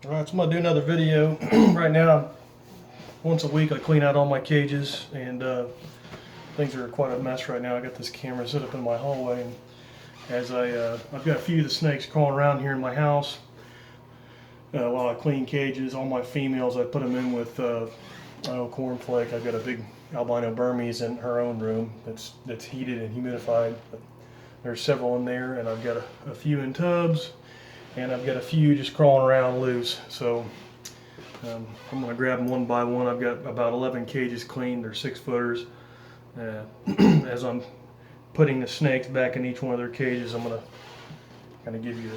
Alright, so I'm going to do another video. Right now, once a week I clean out all my cages, and things are quite a mess right now. I got this camera set up in my hallway, and as I've got a few of the snakes crawling around here in my house. While I clean cages, all my females, I put them in with cornflake. I've got a big albino Burmese in her own room that's heated and humidified. But there's several in there, and I've got a few in tubs. And I've got a few just crawling around loose, so I'm going to grab them one by one. I've got about 11 cages cleaned. They're 6-footers. As I'm putting the snakes back in each one of their cages, I'm going to kind of give you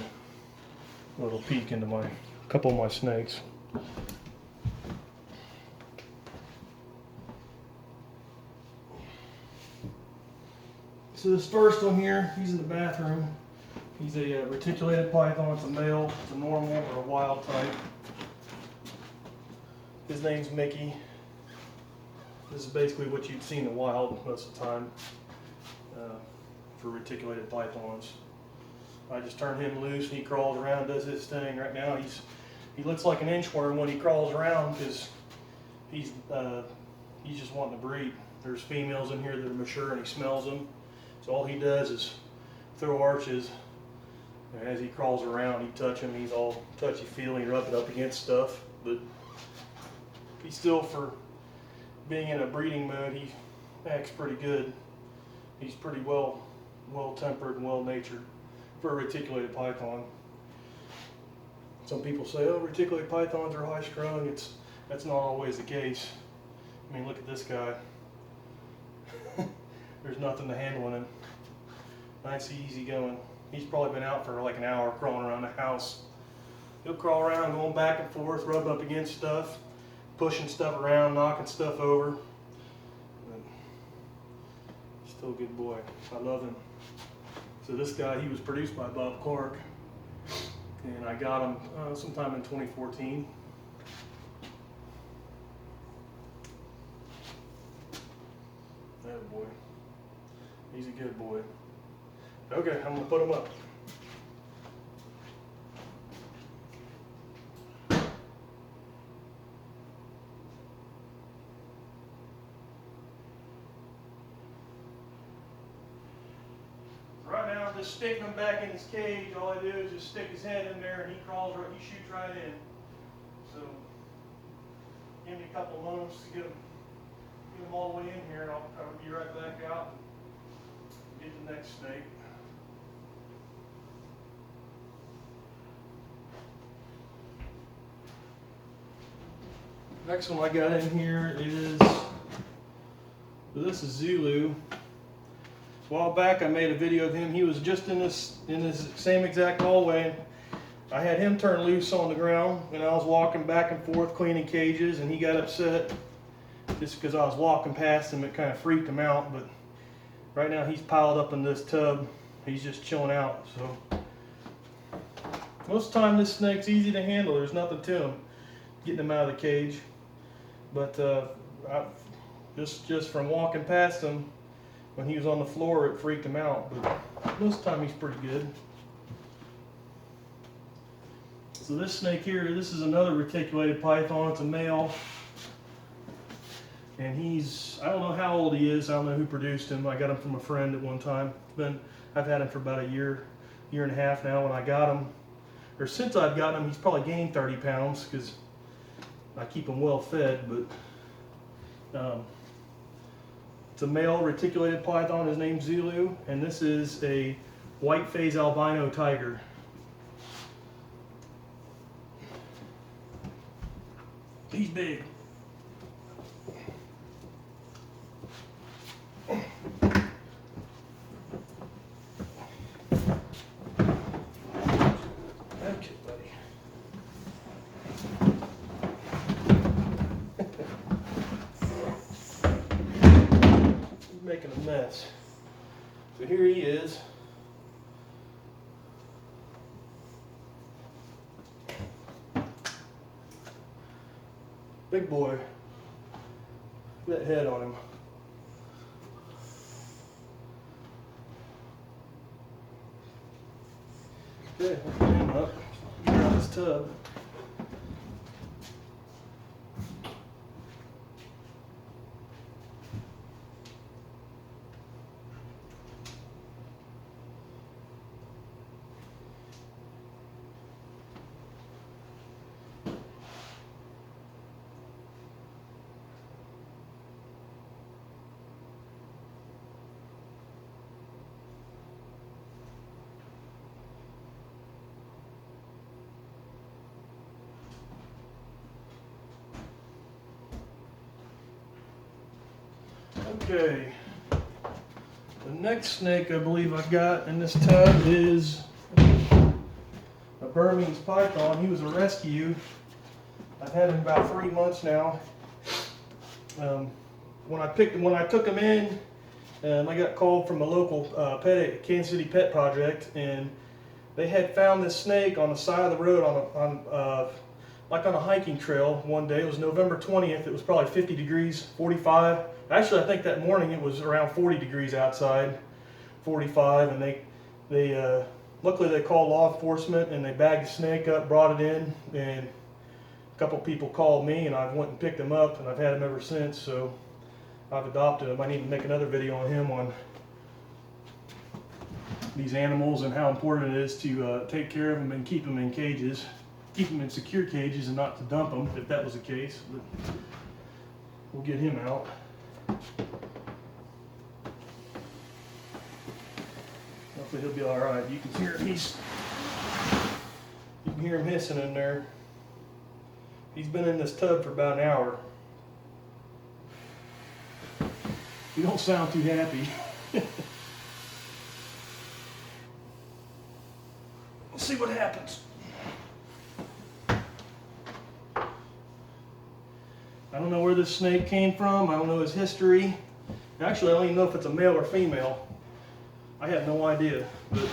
a little peek into a couple of my snakes. So this first one here, he's in the bathroom. He's a reticulated python. It's a male, it's a normal or a wild type. His name's Mickey. This is basically what you'd see in the wild most of the time for reticulated pythons. I just turn him loose and he crawls around, does his thing. Right now he looks like an inchworm when he crawls around because he's just wanting to breed. There's females in here that are mature and he smells them. So all he does is throw arches. And as he crawls around, you touch him, he's all touchy-feely, rub it up against stuff. But he's still, for being in a breeding mode, he acts pretty good. He's pretty well-tempered and well-natured for a reticulated python. Some people say, oh, reticulated pythons are high-strung. That's not always the case. I mean, look at this guy. There's nothing to handle in him. Nice, easy going. He's probably been out for like an hour crawling around the house. He'll crawl around, going back and forth, rubbing up against stuff, pushing stuff around, knocking stuff over. But still a good boy. I love him. So this guy, he was produced by Bob Clark, and I got him sometime in 2014. That boy. He's a good boy. Okay, I'm going to put them up. Right now I'm just sticking him back in his cage. All I do is just stick his head in there and he crawls right, he shoots right in. So give me a couple of moments to get him all the way in here, and I'll be right back out and get the next snake. Next one I got in here is, this is Zulu. A while back I made a video of him. He was just in this same exact hallway. I had him turn loose on the ground, and I was walking back and forth cleaning cages, and he got upset just because I was walking past him. It kind of freaked him out, but right now he's piled up in this tub. He's just chilling out. So most of the time this snake's easy to handle. There's nothing to him, getting him out of the cage. But just from walking past him, when he was on the floor, it freaked him out. But most of the time he's pretty good. So this snake here, this is another reticulated python. It's a male. And I don't know how old he is. I don't know who produced him. I got him from a friend at one time. I've had him for about a year and a half now. When I got him, or since I've gotten him, he's probably gained 30 pounds because I keep him well fed. But it's a male reticulated python. His name's Zulu, and this is a white phase albino tiger. He's big. Okay, buddy. He's making a mess. So here he is. Big boy. Look at that head on him. Okay, I'll put him up. Get out of this tub. Okay. The next snake I believe I got in this tub is a Burmese python. He was a rescue. I've had him about 3 months now. When I took him in, I got called from a local Kansas City pet project, and they had found this snake on the side of the road like on a hiking trail one day. It was November 20th. It was probably 50 degrees, 45. Actually, I think that morning it was around 40 degrees outside, 45, and they luckily they called law enforcement and they bagged the snake up, brought it in, and a couple people called me, and I went and picked him up, and I've had him ever since. So I've adopted him. I need to make another video on him, on these animals and how important it is to take care of them and keep them in cages, keep them in secure cages and not to dump them if that was the case. But we'll get him out. Hopefully he'll be all right. You can hear him. You can hear him hissing in there. He's been in this tub for about an hour. You don't sound too happy. We'll see what happens. I don't know where this snake came from. I don't know his history. Actually, I don't even know if it's a male or female. I have no idea. But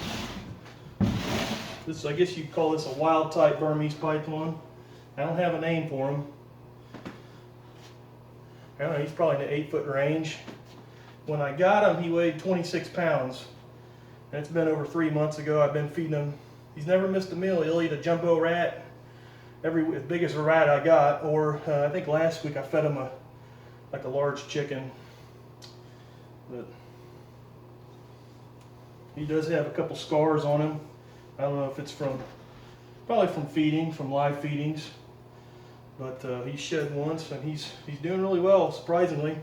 this, I guess you'd call this a wild type Burmese python. I don't have a name for him. I don't know, he's probably in the 8-foot range. When I got him, he weighed 26 pounds. And it's been over 3 months ago. I've been feeding him. He's never missed a meal. He'll eat a jumbo rat, as big as a rat I got, or I think last week I fed him like a large chicken. But he does have a couple scars on him. I don't know if it's probably from feeding, from live feedings. But he shed once, and he's doing really well, surprisingly,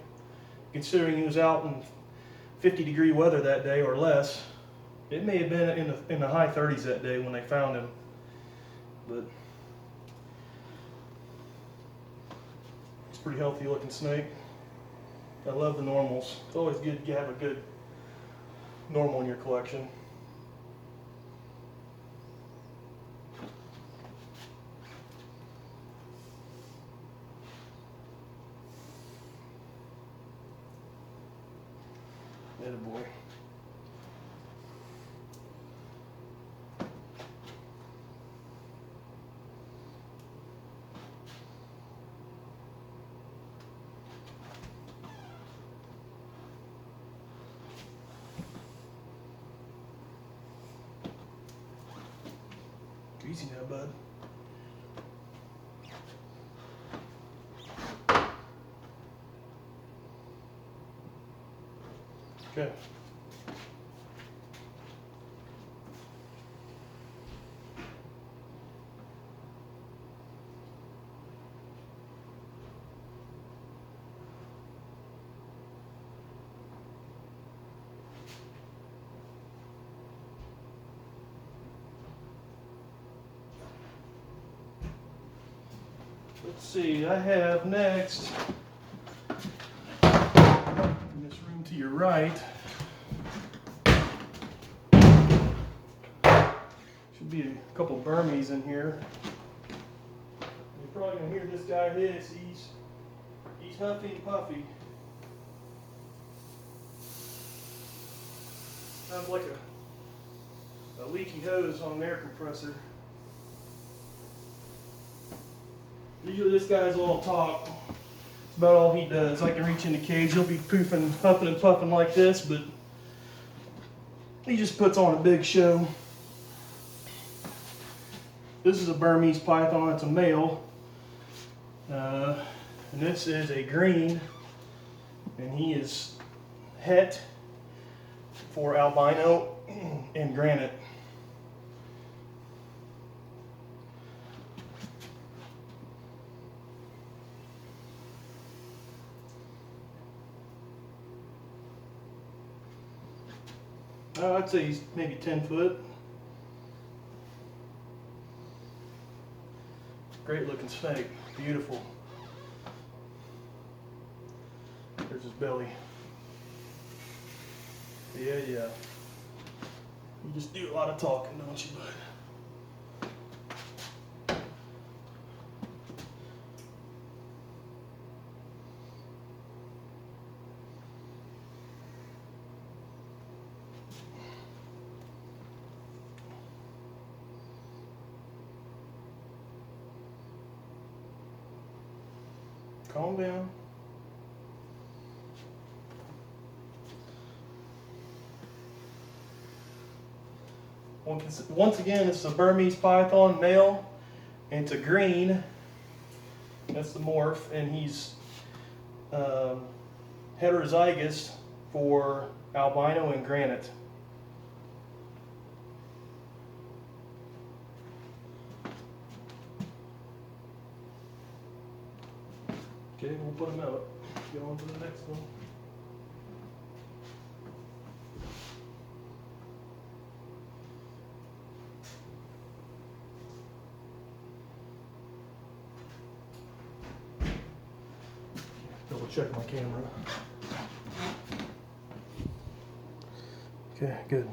considering he was out in 50-degree weather that day or less. It may have been in the high 30s that day when they found him. But he's a pretty healthy looking snake. I love the normals. It's always good to have a good normal in your collection. Attaboy. Easy now, bud. Okay. Let's see, I have next, in this room to your right, should be a couple Burmese in here. You're probably going to hear this guy hiss. He's huffy and puffy. Sounds like a leaky hose on an air compressor. Usually this guy's all talk. That's about all he does. I can reach in the cage. He'll be poofing, huffing and puffing like this, but he just puts on a big show. This is a Burmese python. It's a male. And this is a green. And he is het for albino and granite. I'd say he's maybe 10 foot. Great looking snake, beautiful. There's his belly. Yeah. You just do a lot of talking, don't you, bud? Calm down. Once again, it's a Burmese python male, and it's a green. That's the morph, and he's heterozygous for albino and granite. Okay, we'll put him out. Go on to the next one. Double check my camera. Okay, good.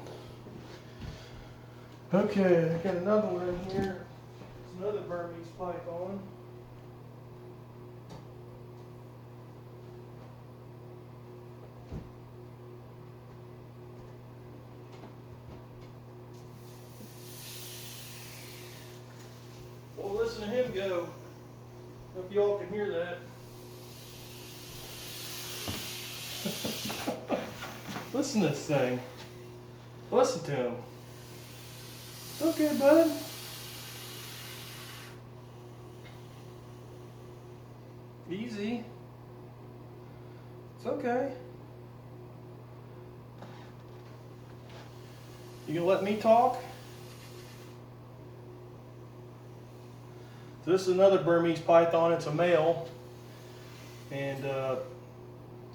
Okay, I got another one in here. It's another Burmese python. Well, listen to him go. Hope y'all can hear that. Listen to this thing. Listen to him. It's okay, bud. Easy. It's okay. You gonna let me talk? So this is another Burmese python. It's a male, and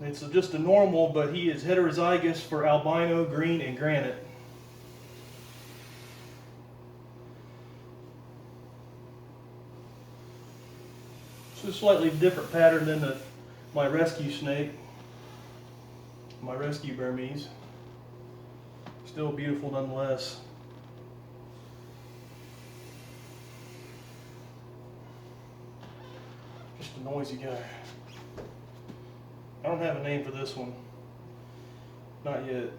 it's just a normal, but he is heterozygous for albino, green, and granite. It's a slightly different pattern than my rescue snake, my rescue Burmese. Still beautiful nonetheless. Just a noisy guy. I don't have a name for this one. Not yet.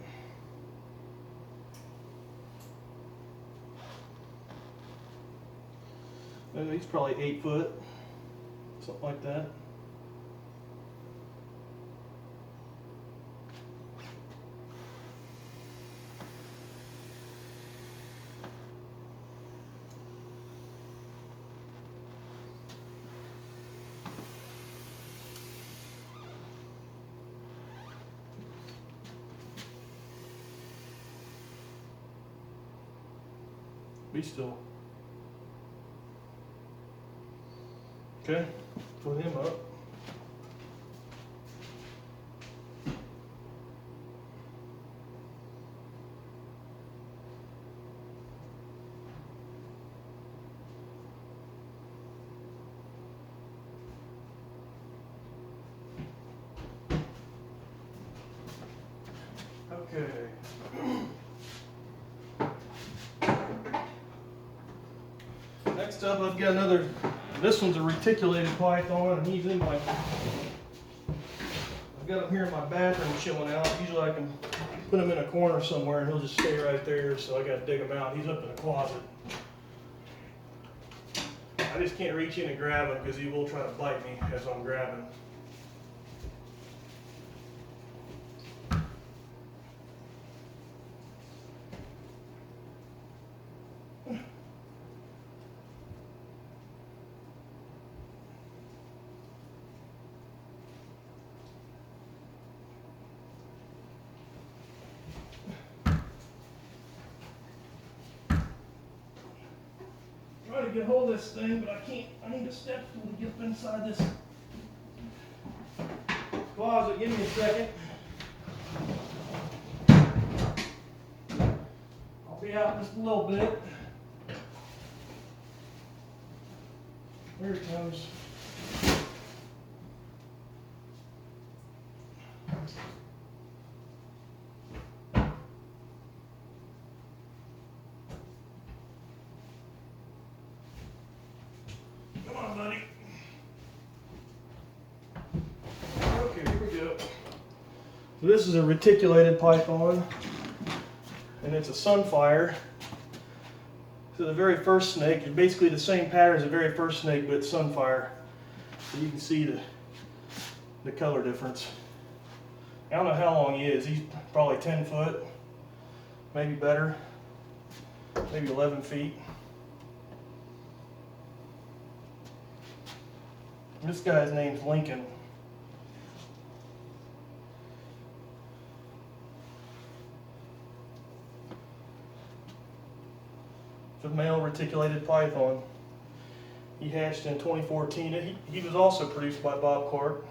He's probably 8 foot. Something like that. Be still. Okay, put him up. Okay. Next up, I've got another. This one's a reticulated python, and he's in my. I've got him here in my bathroom chilling out. Usually I can put him in a corner somewhere, and he'll just stay right there. So I got to dig him out. He's up in the closet. I just can't reach in and grab him because he will try to bite me as I'm grabbing. Try to get hold of this thing, but I can't. I need a step stool to get up inside this closet. Give me a second. I'll be out in just a little bit. There it comes. So this is a reticulated python, and it's a sunfire. So the very first snake is basically the same pattern as the very first snake, but it's sunfire. So you can see the color difference. I don't know how long he is. He's probably 10 foot, maybe better, maybe 11 feet. This guy's name's Lincoln. The male reticulated python. He hatched in 2014. He was also produced by Bob Clark.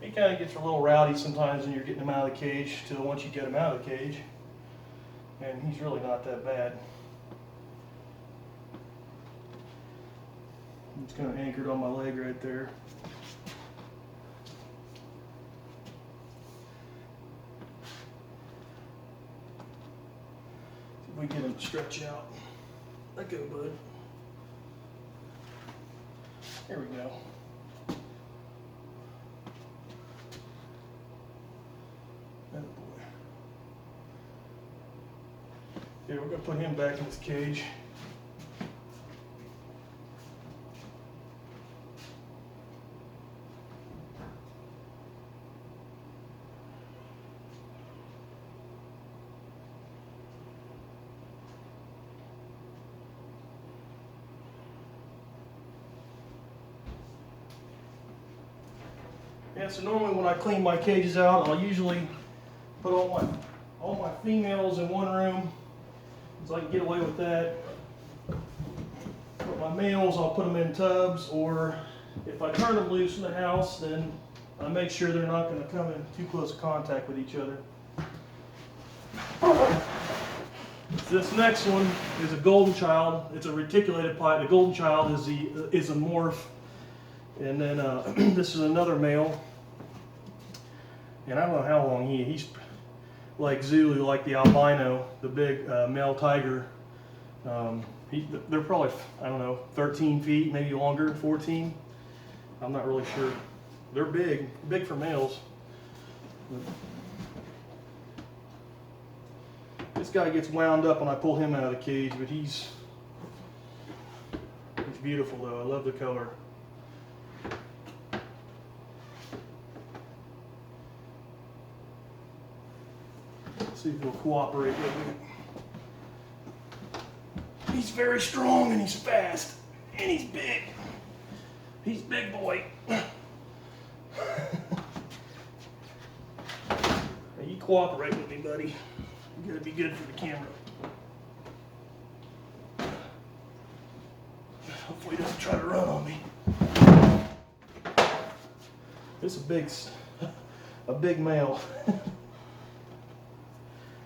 He kind of gets a little rowdy sometimes when you're getting him out of the cage, till once you get him out of the cage. And he's really not that bad. It's kind of anchored on my leg right there. See if we get him to stretch out. Let go, bud. There we go. Oh boy. Okay, we're going to put him back in his cage. Yeah, so normally when I clean my cages out, I'll usually put all my females in one room, so I can get away with that. But my males, I'll put them in tubs, or if I turn them loose in the house, then I make sure they're not going to come in too close contact with each other. This next one is a golden child. It's a reticulated python. The golden child is a morph, and then this is another male. And I don't know how long he's like Zulu, like the albino, the big male tiger. They're probably, I don't know, 13 feet, maybe longer, 14. I'm not really sure. They're big for males. This guy gets wound up when I pull him out of the cage, but he's beautiful though. I love the color. See if he'll cooperate with me. He's very strong and he's fast and he's big. He's big boy. Now you cooperate with me, buddy. You gotta be good for the camera. Hopefully he doesn't try to run on me. This is a big male.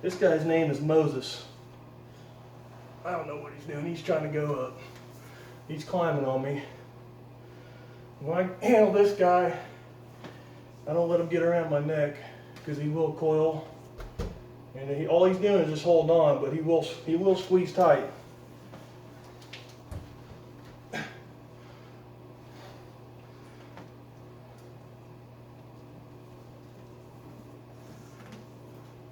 This guy's name is Moses. I don't know what he's doing. He's trying to go up. He's climbing on me. When I handle this guy, I don't let him get around my neck because he will coil. And all he's doing is just holding on, but he will squeeze tight.